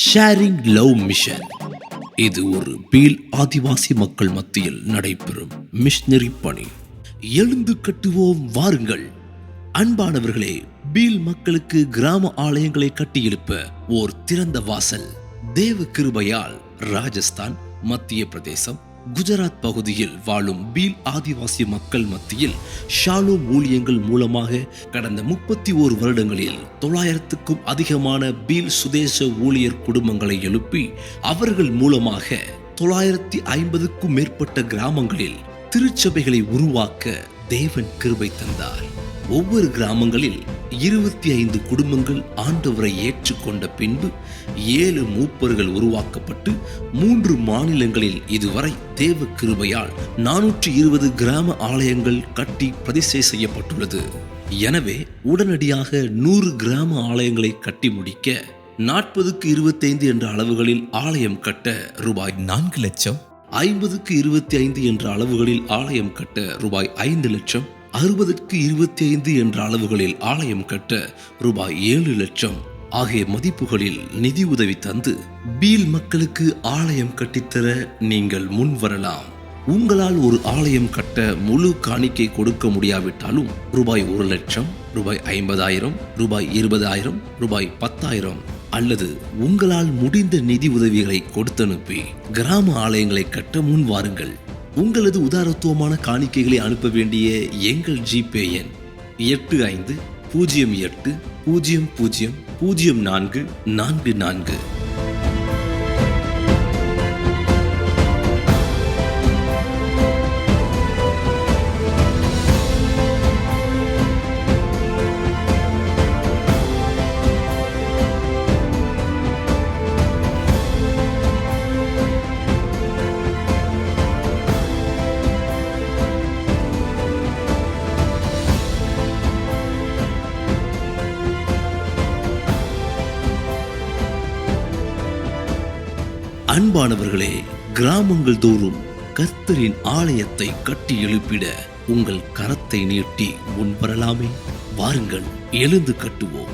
Sharing love mission. இது ஒரு feel ஆதிவாசி மக்கள் மத்தியில் நடைபெறும் மிஷனரி பணி. எழுந்து கட்டுவோம் வாருங்கள். அன்பானவர்களே, பீல் மக்களுக்கு கிராம ஆலயங்களை கட்டியெழுப்ப ஓர் திறந்த வாசல். தேவ கிருபையால் ராஜஸ்தான், மத்திய பிரதேசம், குஜராத் பகுதியில் வாழும் பீல் ஆதிவாசி மக்கள் மத்தியில் ஷாலோம் ஊழியங்கள் மூலமாக கடந்த 31 வருடங்களில் 900க்கும் அதிகமான பீல் சுதேச ஊழியர் குடும்பங்களை எழுப்பி அவர்கள் மூலமாக 950க்கும் மேற்பட்ட கிராமங்களில் திருச்சபைகளை உருவாக்க தேவன் கிருபை தந்தார். ஒவ்வொரு கிராமங்களில் 25 குடும்பங்கள் ஆண்டவரை ஏற்றுக்கொண்ட பின்பு 7 மூப்பர்கள் உருவாக்கப்பட்டு 3 மாநிலங்களில் இதுவரை தேவ கிருபையால் 420 கிராம ஆலயங்கள் கட்டி பிரதிஷ்டை செய்யப்பட்டுள்ளது. எனவே உடனடியாக 100 கிராம ஆலயங்களை கட்டி முடிக்க 40க்கு 25 என்ற அளவுகளில் ஆலயம் கட்ட ரூபாய் 4 லட்சம், 50க்கு 25 என்ற அளவுகளில் ஆலயம் கட்ட ரூபாய் 5 லட்சம், 60க்கு 25 என்ற அளவுகளில் ஆலயம் கட்ட ரூபாய் 7 லட்சம் ஆகிய மதிப்புகளில் நிதி உதவி தந்து பீல் மக்களுக்கு ஆலயம் கட்டித்தர நீங்கள் முன் வரலாம். உங்களால் ஒரு ஆலயம் கட்ட முழு காணிக்கை கொடுக்க முடியாவிட்டாலும் ரூபாய் 1 லட்சம், ரூபாய் 50,000, ரூபாய் 20,000, ரூபாய் 10,000 அல்லது உங்களால் முடிந்த நிதி உதவிகளை கொடுத்தனுப்பி கிராம ஆலயங்களை கட்ட முன் வாருங்கள். உங்களது உதாரத்துவமான காணிக்கைகளை அனுப்ப வேண்டிய எங்கள் ஜிபே எண் 8508000444. அன்பானவர்களே, கிராமங்கள் தோறும் கர்த்தரின் ஆலயத்தை கட்டி எழுப்பிட உங்கள் கரத்தை நீட்டி முன்வரலாமே. வாருங்கள், எழுந்து கட்டுவோம்.